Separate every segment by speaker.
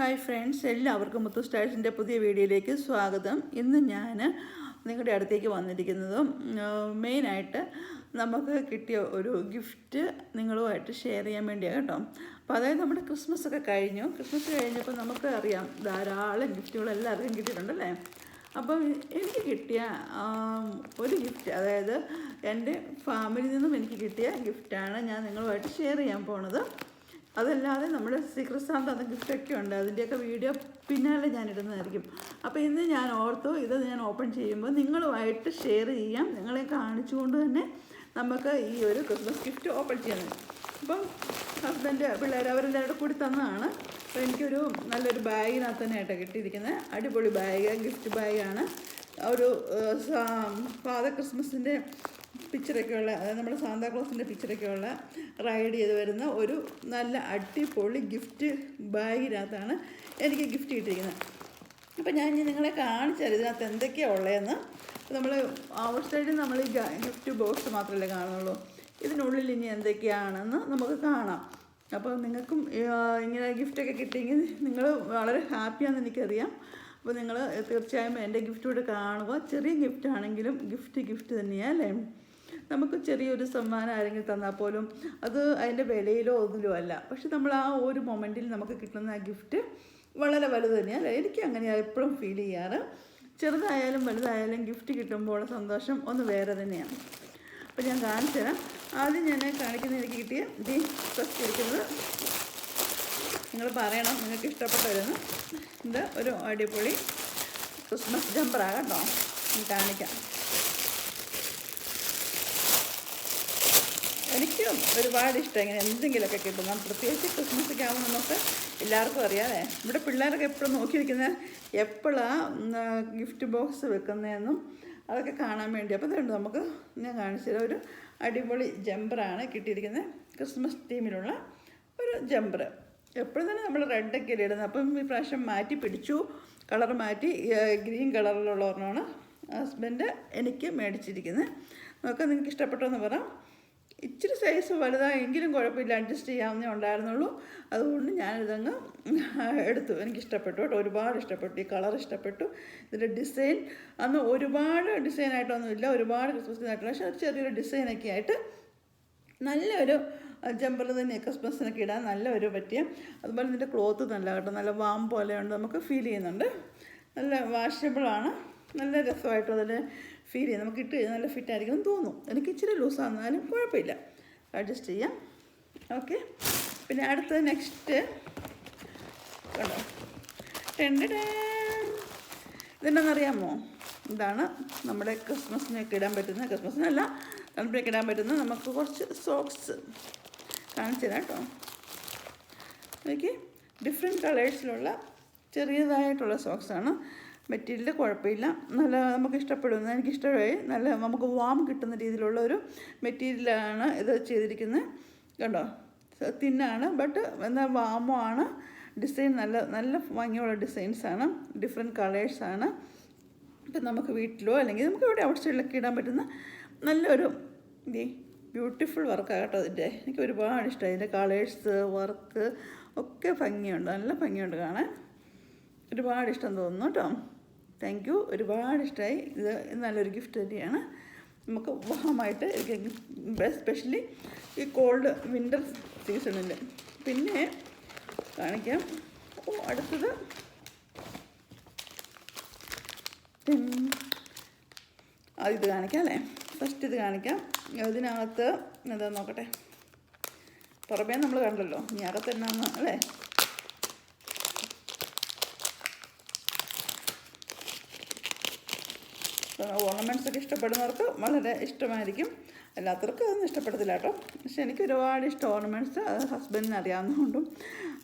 Speaker 1: Hi friends, എല്ലാവർക്കും മുത്തു സ്റ്റൈൽസിൻ്റെ പുതിയ വീഡിയോയിലേക്ക് സ്വാഗതം. ഇന്ന് ഞാൻ നിങ്ങളുടെ അടുത്തേക്ക് വന്നിരിക്കുന്നതും മെയിനായിട്ട് നമുക്ക് കിട്ടിയ ഒരു ഗിഫ്റ്റ് നിങ്ങളുമായിട്ട് ഷെയർ ചെയ്യാൻ വേണ്ടിയാണ് കേട്ടോ. അപ്പോൾ അതായത് നമ്മുടെ ക്രിസ്മസ് ഒക്കെ കഴിഞ്ഞു. ക്രിസ്മസ് കഴിഞ്ഞപ്പോൾ നമുക്ക് അറിയാം ധാരാളം ഗിഫ്റ്റുകൾ എല്ലാവർക്കും കിട്ടിയിട്ടുണ്ടല്ലേ. അപ്പം എനിക്ക് കിട്ടിയ ഒരു ഗിഫ്റ്റ്, അതായത് എൻ്റെ ഫാമിലിയിൽ നിന്നും എനിക്ക് കിട്ടിയ ഗിഫ്റ്റാണ് ഞാൻ നിങ്ങളുമായിട്ട് ഷെയർ ചെയ്യാൻ പോണത്. അതല്ലാതെ നമ്മുടെ സീക്രട്ട് സാന്ത എന്ന ഗിഫ്റ്റൊക്കെ ഉണ്ട്, അതിൻ്റെയൊക്കെ വീഡിയോ പിന്നാലെ ഞാൻ ഇടുന്നതായിരിക്കും. അപ്പോൾ ഇന്ന് ഞാൻ ഓർത്തു ഇത് ഞാൻ ഓപ്പൺ ചെയ്യുമ്പോൾ നിങ്ങളുമായിട്ട് ഷെയർ ചെയ്യാം, നിങ്ങളെ കാണിച്ചുകൊണ്ട് തന്നെ നമുക്ക് ഈ ഒരു ക്രിസ്മസ് ഗിഫ്റ്റ് ഓപ്പൺ ചെയ്യുന്നത്. അപ്പം ഹസ്ബൻഡ് പിള്ളേർ അവരെല്ലാവരും കൂടി തന്നതാണ്. അപ്പോൾ എനിക്കൊരു നല്ലൊരു ബാഗിനകത്ത് തന്നെയായിട്ടാണ് കിട്ടിയിരിക്കുന്നത്. അടിപൊളി ബാഗ്, ഗിഫ്റ്റ് ബാഗാണ്. ഒരു ഫാദർ ക്രിസ്മസിൻ്റെ പിക്ചറൊക്കെയുള്ള, അതായത് നമ്മുടെ സാന്താക്ലോസിൻ്റെ പിക്ചറൊക്കെയുള്ള റൈഡ് ചെയ്ത് വരുന്ന ഒരു നല്ല അടിപൊളി ഗിഫ്റ്റ് ബാഗിനകത്താണ് എനിക്ക് ഗിഫ്റ്റ് കിട്ടിയിരിക്കുന്നത്. അപ്പോൾ ഞാൻ ഇനി നിങ്ങളെ കാണിച്ചാൽ ഇതിനകത്ത് എന്തൊക്കെയാണ് ഉള്ളതെന്ന്. നമ്മൾ ഔട്ട് സൈഡിൽ നമ്മൾ ഈ ഗിഫ്റ്റ് ബോക്സ് മാത്രമല്ലേ കാണുന്നുള്ളൂ, ഇതിനുള്ളിൽ ഇനി എന്തൊക്കെയാണെന്ന് നമുക്ക് കാണാം. അപ്പോൾ നിങ്ങൾക്കും ഇങ്ങനെ ഗിഫ്റ്റൊക്കെ കിട്ടിയെങ്കിൽ നിങ്ങൾ വളരെ ഹാപ്പിയാണെന്ന് എനിക്കറിയാം. അപ്പോൾ നിങ്ങൾ തീർച്ചയായും എൻ്റെ ഗിഫ്റ്റ് കൂടെ കാണുക. ചെറിയ ഗിഫ്റ്റ് ആണെങ്കിലും ഗിഫ്റ്റ് തന്നെയാണ് അല്ലേ. നമുക്ക് ചെറിയൊരു സമ്മാനം ആരെങ്കിലും തന്നാൽ പോലും അത് അതിൻ്റെ വിലയിലോ ഒന്നിലോ അല്ല, പക്ഷെ നമ്മൾ ആ ഒരു മൊമെൻറ്റിൽ നമുക്ക് കിട്ടുന്ന ആ ഗിഫ്റ്റ് വളരെ വലുത് തന്നെയാണ് അല്ലേ. എനിക്ക് അങ്ങനെയാണ് എപ്പോഴും ഫീൽ ചെയ്യാറ്. ചെറുതായാലും വലുതായാലും ഗിഫ്റ്റ് കിട്ടുമ്പോൾ സന്തോഷം ഒന്ന് വേറെ തന്നെയാണ്. അപ്പോൾ ഞാൻ കാണിച്ചു തരാം. ആദ്യം ഞാൻ കാണിക്കുന്ന എനിക്ക് കിട്ടിയ ഫസ്റ്റ് ഇരിക്കുന്നത് നിങ്ങൾ പറയണം നിങ്ങൾക്ക് ഇഷ്ടപ്പെട്ടവരെന്ന്. ഇത് ഒരു അടിപൊളി ക്രിസ്മസ് ജമ്പറാണ് കേട്ടോ, കാണിക്കാം. എനിക്കും ഒരുപാട് ഇഷ്ടം ഇങ്ങനെ എന്തെങ്കിലുമൊക്കെ കിട്ടും. പ്രത്യേകിച്ച് ക്രിസ്മസൊക്കെ ആകുമ്പോൾ നമുക്ക് എല്ലാവർക്കും അറിയാമേ, ഇവിടെ പിള്ളേരൊക്കെ എപ്പോഴും നോക്കി വയ്ക്കുന്നത് എപ്പോഴാണ് ഗിഫ്റ്റ് ബോക്സ് വെക്കുന്നതെന്നും അതൊക്കെ കാണാൻ വേണ്ടി. അപ്പോൾ അതുകൊണ്ട് നമുക്ക് ഞാൻ കാണിച്ചുതരാം. ഒരു അടിപൊളി ജമ്പറാണ് കിട്ടിയിരിക്കുന്നത്, ക്രിസ്മസ് തീമിലുള്ള ഒരു ജമ്പർ. എപ്പോഴും തന്നെ നമ്മൾ റെഡൊക്കെ ഇടുന്നത്, അപ്പം ഈ പ്രാവശ്യം മാറ്റി പിടിച്ചു, കളർ മാറ്റി ഗ്രീൻ കളറിലുള്ള ഒരെണ്ണമാണ് ഹസ്ബൻഡ് എനിക്ക് മേടിച്ചിരിക്കുന്നത്. നോക്കാം നിങ്ങൾക്ക് ഇഷ്ടപ്പെട്ടോ എന്ന് പറയാം. ഇച്ചിരി സൈസ് വലുതായെങ്കിലും കുഴപ്പമില്ല, അഡ്ജസ്റ്റ് ചെയ്യാവുന്നേ ഉണ്ടായിരുന്നുള്ളൂ. അതുകൊണ്ട് ഞാനിതങ്ങ് എടുത്തു. എനിക്കിഷ്ടപ്പെട്ടു കേട്ടോ, ഒരുപാട് ഇഷ്ടപ്പെട്ടു. ഈ കളർ ഇഷ്ടപ്പെട്ടു. ഇതിൻ്റെ ഡിസൈൻ അന്ന് ഒരുപാട് ഡിസൈനായിട്ടൊന്നുമില്ല, ഒരുപാട് ക്രിസ്മസിനായിട്ടുള്ള, പക്ഷേ ചെറിയൊരു ഡിസൈനൊക്കെ ആയിട്ട് നല്ലൊരു ജമ്പർ തന്നെ ക്രിസ്മസിനൊക്കെ ഇടാൻ നല്ലൊരു പറ്റിയ. അതുപോലെ ഇതിൻ്റെ ക്ലോത്ത് നല്ല കേട്ടോ, നല്ല വാം പോലെയുണ്ട്, നമുക്ക് ഫീൽ ചെയ്യുന്നുണ്ട്. നല്ല വാഷബിളാണ്, നല്ല രസമായിട്ടും അതിൽ ഫീൽ ചെയ്യും. നമുക്ക് ഇട്ട് കഴിഞ്ഞാൽ നല്ല ഫിറ്റായിരിക്കും തോന്നും. എനിക്ക് ഇച്ചിരി ലൂസാണെന്നാലും കുഴപ്പമില്ല, അഡ്ജസ്റ്റ് ചെയ്യാം. ഓക്കെ, പിന്നെ അടുത്തത് നെക്സ്റ്റ് കണ്ടോ, ഇതെന്താണെന്നറിയാമോ? ഇതാണ് നമ്മുടെ ക്രിസ്മസിനൊക്കെ ഇടാൻ പറ്റുന്ന, ക്രിസ്മസിനല്ല തണുപ്പിനൊക്കെ ഇടാൻ പറ്റുന്ന നമുക്ക് കുറച്ച് സോക്സ് കാണിച്ചു തരാം കേട്ടോ. എനിക്ക് ഡിഫറെൻറ്റ് കളേഴ്സിലുള്ള ചെറിയതായിട്ടുള്ള സോക്സാണ്. മെറ്റീരിയൽ കുഴപ്പമില്ല, നല്ല നമുക്ക് ഇഷ്ടപ്പെടുന്ന, എനിക്കിഷ്ടമായി. നല്ല നമുക്ക് വാം കിട്ടുന്ന രീതിയിലുള്ള ഒരു മെറ്റീരിയലാണ് ഇത് ചെയ്തിരിക്കുന്നത് കണ്ടോ. തിന്നാണ്, ബട്ട് എന്നാൽ വാമോ ആണ്. ഡിസൈൻ നല്ല ഭംഗിയുള്ള ഡിസൈൻസാണ്, ഡിഫറെൻറ്റ് കളേഴ്സാണ്. ഇപ്പം നമുക്ക് വീട്ടിലോ അല്ലെങ്കിൽ നമുക്ക് ഇവിടെ ഔട്ട് സൈഡിലൊക്കെ ഇടാൻ പറ്റുന്ന നല്ലൊരു ബ്യൂട്ടിഫുൾ വർക്കാണ് കേട്ടോ ഇതിൻ്റെ. എനിക്ക് ഒരുപാട് ഇഷ്ടമായി. ഇതിൻ്റെ കളേഴ്സ്, വർക്ക് ഒക്കെ ഭംഗിയുണ്ട്, നല്ല ഭംഗിയുണ്ട് കാണാൻ. ഒരുപാട് ഇഷ്ടം തോന്നുന്നു കേട്ടോ. താങ്ക് യു, ഒരുപാട് ഇഷ്ടമായി. ഇത് നല്ലൊരു ഗിഫ്റ്റ് തന്നെയാണ് നമുക്ക് വാമായിട്ട്, എസ്പെഷ്യലി ഈ കോൾഡ് വിൻ്റർ സീസണിൽ. പിന്നെ കാണിക്കാം. അടുത്തത് ഇത് കാണിക്കാം അല്ലേ. ഫസ്റ്റ് ഇത് കാണിക്കാം. ഇതിനകത്ത് എന്താ നോക്കട്ടെ, പുറമേ നമ്മൾ കണ്ടല്ലോ, ഇനി അകത്ത് എന്നാന്ന് അല്ലേ. ഓർണമെൻറ്റ്സ് ഒക്കെ ഇഷ്ടപ്പെടുന്നവർക്ക് വളരെ ഇഷ്ടമായിരിക്കും, അല്ലാത്തവർക്ക് അതൊന്നും ഇഷ്ടപ്പെടത്തില്ല കേട്ടോ. പക്ഷെ എനിക്ക് ഒരുപാട് ഇഷ്ടം ഓർണമെൻറ്റ്സ്, അത് ഹസ്ബൻഡിന് അറിയാവുന്നതുകൊണ്ടും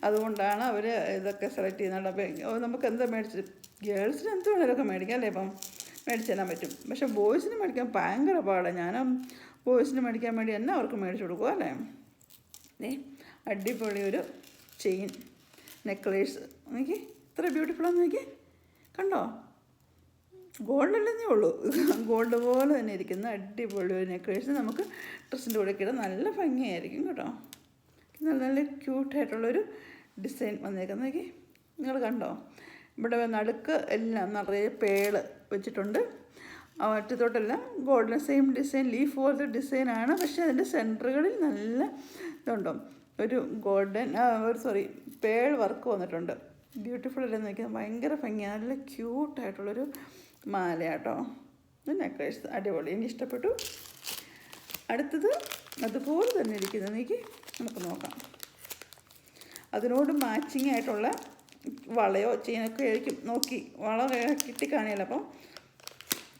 Speaker 1: അതുകൊണ്ടാണ് അവർ ഇതൊക്കെ സെലക്ട് ചെയ്യുന്നത്. അപ്പോൾ നമുക്ക് എന്താ മേടിച്ച്, ഗേൾസിന് എന്ത് വേണേലൊക്കെ മേടിക്കാം അല്ലേ, ഇപ്പം മേടിച്ച് തരാൻ പറ്റും. പക്ഷേ ബോയ്സിന് മേടിക്കാൻ ഭയങ്കര പാടാണ്. ഞാൻ ബോയ്സിന് മേടിക്കാൻ വേണ്ടി എന്നെ അവർക്ക് മേടിച്ച് കൊടുക്കുക അല്ലേ. അടിപൊളി ഒരു ചെയിൻ നെക്ലേസ്, നോക്കി ഇത്ര ബ്യൂട്ടിഫുള്ളാന്ന് നോക്കി, കണ്ടോ. ഗോൾഡല്ലെന്നേ ഉള്ളൂ, ഗോൾഡ് പോലെ തന്നെ ഇരിക്കുന്ന അടിപൊളി ഒരു നെക്ലേസ് നമുക്ക് ഡ്രസ്സിൻ്റെ കൂടെ ഇടാൻ നല്ല ഭംഗിയായിരിക്കും കേട്ടോ. നല്ല നല്ല ക്യൂട്ടായിട്ടുള്ളൊരു ഡിസൈൻ വന്നേക്കുന്നത് നോക്കി, നിങ്ങൾ കണ്ടോ? ഇവിടെ നടുക്ക് എല്ലാം നിറയെ പേള് വെച്ചിട്ടുണ്ട്. മറ്റത്തോട്ടെല്ലാം ഗോൾഡൻ സെയിം ഡിസൈൻ, ലീഫ് പോലത്തെ ഡിസൈനാണ്. പക്ഷേ അതിൻ്റെ സെൻറ്ററുകളിൽ നല്ല ഇതുണ്ടോ, ഒരു ഗോൾഡൻ പേൾ വർക്ക് വന്നിട്ടുണ്ട്. ബ്യൂട്ടിഫുൾ അല്ലെന്ന് നോക്കിയാൽ ഭയങ്കര ഭംഗിയാണ്. നല്ല ക്യൂട്ടായിട്ടുള്ളൊരു മാലയാട്ടോ. നെക്ലേസ് അടിപൊളി, എനിക്ക് ഇഷ്ടപ്പെട്ടു. അടുത്തത് അതുപോലെ തന്നെ ഇരിക്കുന്നത് നമുക്ക് നോക്കാം. അതിനോട് മാച്ചിങ് ആയിട്ടുള്ള വളയോ ചെയിനൊക്കെ ആയിരിക്കും. നോക്കി വള കിട്ടിക്കാണിയല്ലോ, അപ്പം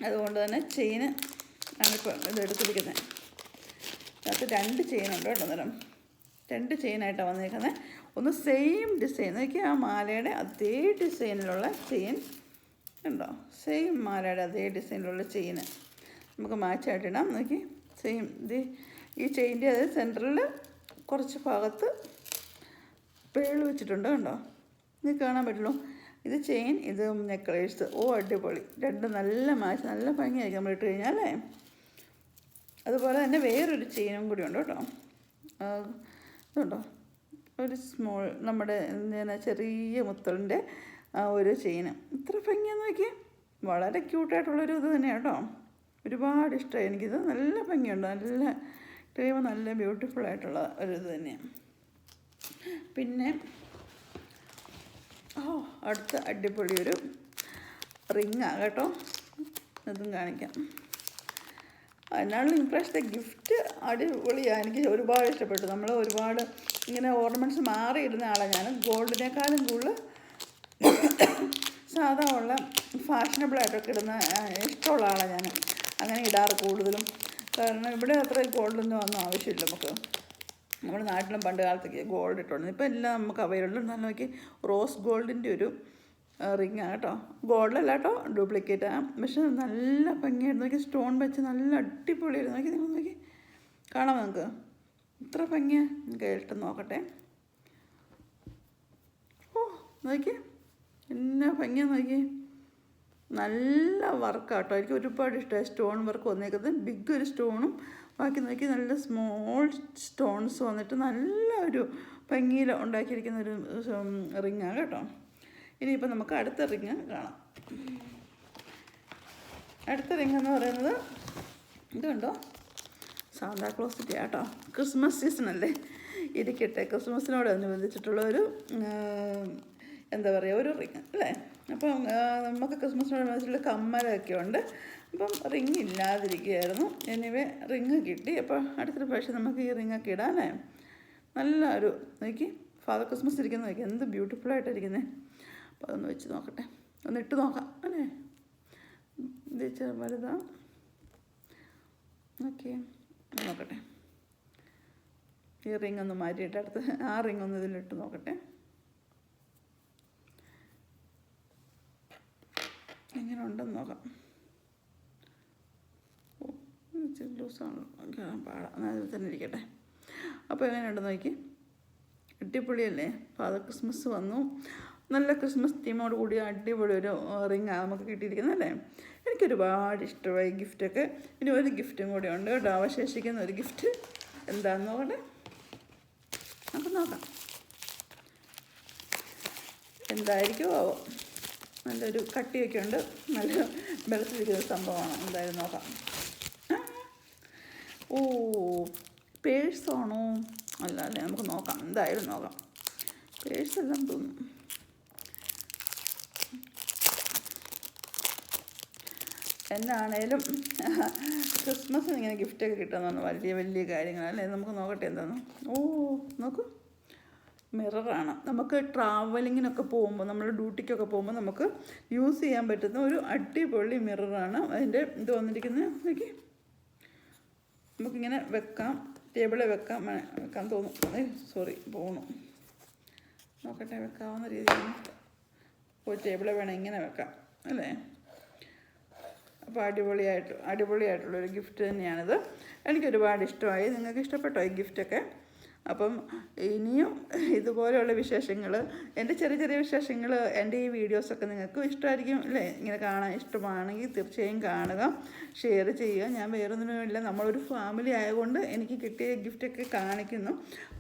Speaker 1: അതുകൊണ്ട് തന്നെ ചെയിന് ആണിപ്പോൾ ഇതെടുത്തിരിക്കുന്നത്. അതിനകത്ത് 2 ചെയിനുണ്ട് കേട്ടോ. നേരം 2 ചെയിനായിട്ടാണ് വന്നിരിക്കുന്നത്. ഒന്ന് സെയിം ഡിസൈൻ നോക്കി, ആ മാലയുടെ അതേ ഡിസൈനിലുള്ള ചെയിൻ ഉണ്ടോ? സെയിം മാലയുടെ അതേ ഡിസൈനിലുള്ള ചെയിന് നമുക്ക് മാച്ചായിട്ടിടാം. നോക്കി, സെയിം ഇത് ഈ ചെയിൻ്റെ അത് സെൻറ്ററിൽ കുറച്ച് ഭാഗത്ത് പേള് വെച്ചിട്ടുണ്ട് കണ്ടോ? ഇത് കാണാൻ പറ്റുള്ളൂ. ഇത് ചെയിൻ, ഇത് നെക്ലേസ്. അടിപൊളി, 2 നല്ല മാച്ച്, നല്ല ഭംഗിയായിരിക്കും നമ്മൾ ഇട്ട് കഴിഞ്ഞാൽ അല്ലേ. അതുപോലെ തന്നെ വേറൊരു ചെയിനും കൂടി ഉണ്ട് കേട്ടോ. ഇതുണ്ടോ, ഒരു സ്മോൾ നമ്മുടെ ചെറിയ മുത്തളിൻ്റെ ഒരു ചെയിന്. ഇത്ര ഭംഗിയാന്ന് നോക്കിയേ, വളരെ ക്യൂട്ടായിട്ടുള്ളൊരു ഇത് തന്നെയാണ് കേട്ടോ. ഒരുപാട് ഇഷ്ടമായി എനിക്കിത്. നല്ല ഭംഗിയുണ്ട്, നല്ല ഇത്രയും നല്ല ബ്യൂട്ടിഫുള്ളായിട്ടുള്ള ഒരു ഇത് തന്നെയാണ്. പിന്നെ അടുത്ത അടിപൊളി ഒരു റിങ്ങാണ് കേട്ടോ. അതും കാണിക്കാം. അതിനാണ് ഇപ്രാവശ്യത്തെ ഗിഫ്റ്റ് അടിപൊളിയാണ്. എനിക്ക് ഒരുപാട് ഇഷ്ടപ്പെട്ടു. നമ്മൾ ഒരുപാട് ഇങ്ങനെ ഓർണമെൻറ്റ്സ് മാറിയിടുന്ന ആളാണ് ഞാൻ. ഗോൾഡിനേക്കാളും കൂടുതൽ സാധാ ഉള്ള ഫാഷനബിളായിട്ടൊക്കെ ഇടുന്ന ഇഷ്ടമുള്ള ആളാണ് ഞാൻ. അങ്ങനെ ഇടാറ് കൂടുതലും. കാരണം ഇവിടെ അത്ര ഗോൾഡൊന്നും ഒന്നും ആവശ്യമില്ല നമുക്ക്. നമ്മുടെ നാട്ടിലും പണ്ട് കാലത്തൊക്കെ ഗോൾഡ് ഇട്ടുണ്ട്. ഇപ്പം എല്ലാം നമുക്ക് അവൈലബിൾ. നല്ല നോക്കി, റോസ് ഗോൾഡിൻ്റെ ഒരു റിങ്ങാണ് കേട്ടോ. ഗോൾഡല്ല കേട്ടോ, ഡ്യൂപ്ലിക്കേറ്റാണ്. പക്ഷെ നല്ല ഭംഗിയായിരുന്നു. നോക്കി, സ്റ്റോൺ വെച്ച് നല്ല അടിപൊളിയായിരുന്നു. നോക്കി, നിങ്ങൾ നോക്കി, കാണാം നിങ്ങൾക്ക് ഇത്ര ഭംഗിയാണ്. കേട്ട് നോക്കട്ടെ. നോക്കി എന്നാ ഭംഗിയാണ്. നോക്കി, നല്ല വർക്കാട്ടോ. എനിക്ക് ഒരുപാട് ഇഷ്ടമായി സ്റ്റോൺ വർക്ക് വന്നേക്കുന്നത്. ബിഗ് ഒരു സ്റ്റോണും ബാക്കി നോക്കി നല്ല സ്മോൾ സ്റ്റോൺസ് വന്നിട്ട് നല്ല ഒരു ഭംഗിയിൽ ഉണ്ടാക്കിയിരിക്കുന്ന ഒരു റിങ്ങാണ് കേട്ടോ. ഇനിയിപ്പോൾ നമുക്ക് അടുത്ത റിങ് കാണാം. അടുത്ത റിങ് എന്ന് പറയുന്നത് ഇതുണ്ടോ, സാന്താക്ലോസിൻ്റെ കേട്ടോ. ക്രിസ്മസ് സീസൺ അല്ലേ, ഇരിക്കട്ടെ. ക്രിസ്മസിനോടനുബന്ധിച്ചിട്ടുള്ള ഒരു എന്താ പറയുക, ഒരു റിങ് അല്ലേ. അപ്പം നമുക്ക് ക്രിസ്മസിനോടനുബന്ധിച്ചുള്ള കമ്മലൊക്കെ ഉണ്ട്. അപ്പം റിങ് ഇല്ലാതിരിക്കുകയായിരുന്നു. എനിവേ റിങ് കിട്ടി. അപ്പോൾ അടുത്തൊരു പ്രാവശ്യം നമുക്ക് ഈ റിങ്ങൊക്കെ ഇടാനേ. നല്ല ഒരു നോക്കി, ഫാദർ ക്രിസ്മസ് ഇരിക്കുന്നത് നോക്കി, എന്ത് ബ്യൂട്ടിഫുള്ളായിട്ടിരിക്കുന്നത്. അപ്പോൾ അതൊന്ന് വെച്ച് നോക്കട്ടെ, ഒന്ന് ഇട്ട് നോക്കാം അല്ലേ. ഇത് വലുതാ. ഓക്കെ, നോക്കട്ടെ. ഈ റിങ് ഒന്ന് മാറ്റിയിട്ട് അടുത്ത് ആ റിങ് ഒന്ന് ഇതിലിട്ട് നോക്കട്ടെ എങ്ങനെ ഉണ്ടെന്ന് നോക്കാം. ലൂസാണല്ലോ, പാടാം, അതിൽ തന്നെ ഇരിക്കട്ടെ. അപ്പോൾ എങ്ങനെയുണ്ടെന്ന് നോക്കി, അടിപൊളിയല്ലേ. ഫാദർ ക്രിസ്മസ് വന്നു. നല്ല ക്രിസ്മസ് തീമോട് കൂടിയ അടിപൊളി ഒരു റിങ്ങാണ് നമുക്ക് കിട്ടിയിരിക്കുന്നത് അല്ലേ. എനിക്കൊരുപാട് ഇഷ്ടമായി ഗിഫ്റ്റൊക്കെ. ഇനി ഒരു ഗിഫ്റ്റും കൂടി ഉണ്ട് കേട്ടോ, അവശേഷിക്കുന്ന ഒരു ഗിഫ്റ്റ്. എന്താണെന്ന് നോക്കട്ടെ, നമുക്ക് നോക്കാം എന്തായിരിക്കും ആവോ. നല്ലൊരു കട്ടിയൊക്കെ ഉണ്ട്, നല്ല വെളുത്തിരിക്കുന്ന സംഭവമാണ്. എന്തായാലും നോക്കാം. പേഴ്സാണോ? അല്ല അല്ലേ, നമുക്ക് നോക്കാം, എന്തായാലും നോക്കാം. പേഴ്സെല്ലാം തോന്നും. എന്നാണേലും ക്രിസ്മസിന് ഇങ്ങനെ ഗിഫ്റ്റൊക്കെ കിട്ടുന്നതാണ് വലിയ വലിയ കാര്യങ്ങളല്ലേ. നമുക്ക് നോക്കട്ടെ എന്താണെന്ന്. നോക്കൂ, മിററാണ്. നമുക്ക് ട്രാവലിങ്ങിനൊക്കെ പോകുമ്പോൾ, നമ്മൾ ഡ്യൂട്ടിക്കൊക്കെ പോകുമ്പോൾ നമുക്ക് യൂസ് ചെയ്യാൻ പറ്റുന്ന ഒരു അടിപൊളി മിററാണ്. അതിൻ്റെ ഇത് വന്നിരിക്കുന്നത് നോക്കി, നമുക്കിങ്ങനെ വെക്കാം, ടേബിളിൽ വെക്കാൻ തോന്നും. പോകണം, നോക്കട്ടെ, വെക്കാവുന്ന രീതിയിൽ ടേബിളിൽ വേണം ഇങ്ങനെ വെക്കാം അല്ലേ. അപ്പോൾ അടിപൊളിയായിട്ടുള്ളൊരു ഗിഫ്റ്റ് തന്നെയാണിത്. എനിക്കൊരുപാട് ഇഷ്ടമായി. നിങ്ങൾക്ക് ഇഷ്ടപ്പെട്ടോ ഈ ഗിഫ്റ്റൊക്കെ? അപ്പം ഇനിയും ഇതുപോലെയുള്ള വിശേഷങ്ങൾ, എൻ്റെ ചെറിയ ചെറിയ വിശേഷങ്ങൾ, എൻ്റെ ഈ വീഡിയോസൊക്കെ നിങ്ങൾക്ക് ഇഷ്ടമായിരിക്കും അല്ലേ. ഇങ്ങനെ കാണാൻ ഇഷ്ടമാണെങ്കിൽ തീർച്ചയായും കാണുക, ഷെയർ ചെയ്യുക. ഞാൻ വേറൊന്നിനുമില്ല, നമ്മളൊരു ഫാമിലി ആയതുകൊണ്ട് എനിക്ക് കിട്ടിയ ഗിഫ്റ്റൊക്കെ കാണിക്കുന്നു.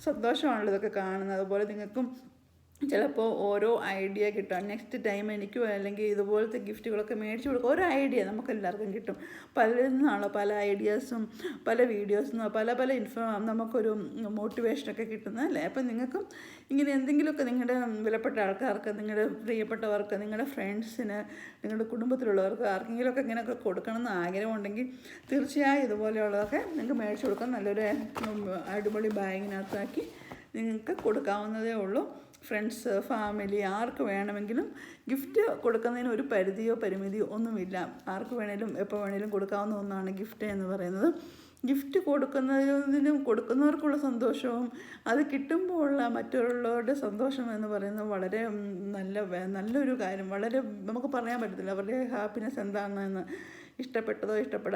Speaker 1: സന്തോഷമാണല്ലോ ഇതൊക്കെ കാണുന്നത്. അതുപോലെ നിങ്ങൾക്കും ചിലപ്പോൾ ഓരോ ഐഡിയ കിട്ടും. നെക്സ്റ്റ് ടൈം എനിക്കും അല്ലെങ്കിൽ ഇതുപോലത്തെ ഗിഫ്റ്റുകളൊക്കെ മേടിച്ച് കൊടുക്കും. ഓരോ ഐഡിയ നമുക്ക് എല്ലാവർക്കും കിട്ടും. പലരിൽ നിന്നാണല്ലോ പല ഐഡിയാസും പല വീഡിയോസിൽ നിന്നോ പല നമുക്കൊരു മോട്ടിവേഷനൊക്കെ കിട്ടുന്നതല്ലേ. അപ്പം നിങ്ങൾക്കും ഇങ്ങനെ എന്തെങ്കിലുമൊക്കെ നിങ്ങളുടെ വിലപ്പെട്ട ആൾക്കാർക്ക്, നിങ്ങളുടെ പ്രിയപ്പെട്ടവർക്ക്, നിങ്ങളുടെ ഫ്രണ്ട്സിന്, നിങ്ങളുടെ കുടുംബത്തിലുള്ളവർക്ക് ആർക്കെങ്കിലുമൊക്കെ ഇങ്ങനെയൊക്കെ കൊടുക്കണമെന്ന് ആഗ്രഹമുണ്ടെങ്കിൽ തീർച്ചയായും ഇതുപോലെയുള്ളതൊക്കെ നിങ്ങൾക്ക് മേടിച്ച് കൊടുക്കാം. നല്ലൊരു അടിപൊളി ബാഗിനകത്താക്കി നിങ്ങൾക്ക് കൊടുക്കാവുന്നതേ ഉള്ളൂ. ഫ്രണ്ട്സ്, ഫാമിലി, ആർക്ക് വേണമെങ്കിലും ഗിഫ്റ്റ് കൊടുക്കുന്നതിന് ഒരു പരിധിയോ പരിമിതിയോ ഒന്നുമില്ല. ആർക്ക് വേണേലും എപ്പോൾ വേണേലും കൊടുക്കാവുന്ന ഒന്നാണ് ഗിഫ്റ്റ് എന്ന് പറയുന്നത്. ഗിഫ്റ്റ് കൊടുക്കുന്നതിനും കൊടുക്കുന്നവർക്കുള്ള സന്തോഷവും അത് കിട്ടുമ്പോഴുള്ള മറ്റുള്ളവരുടെ സന്തോഷം എന്ന് പറയുന്നത് വളരെ നല്ലൊരു കാര്യം. വളരെ നമുക്ക് പറയാൻ പറ്റത്തില്ല അവരുടെ ഹാപ്പിനെസ് എന്താണെന്ന്. ഇഷ്ടപ്പെട്ടതോ ഇഷ്ടപ്പെടാത്തതോ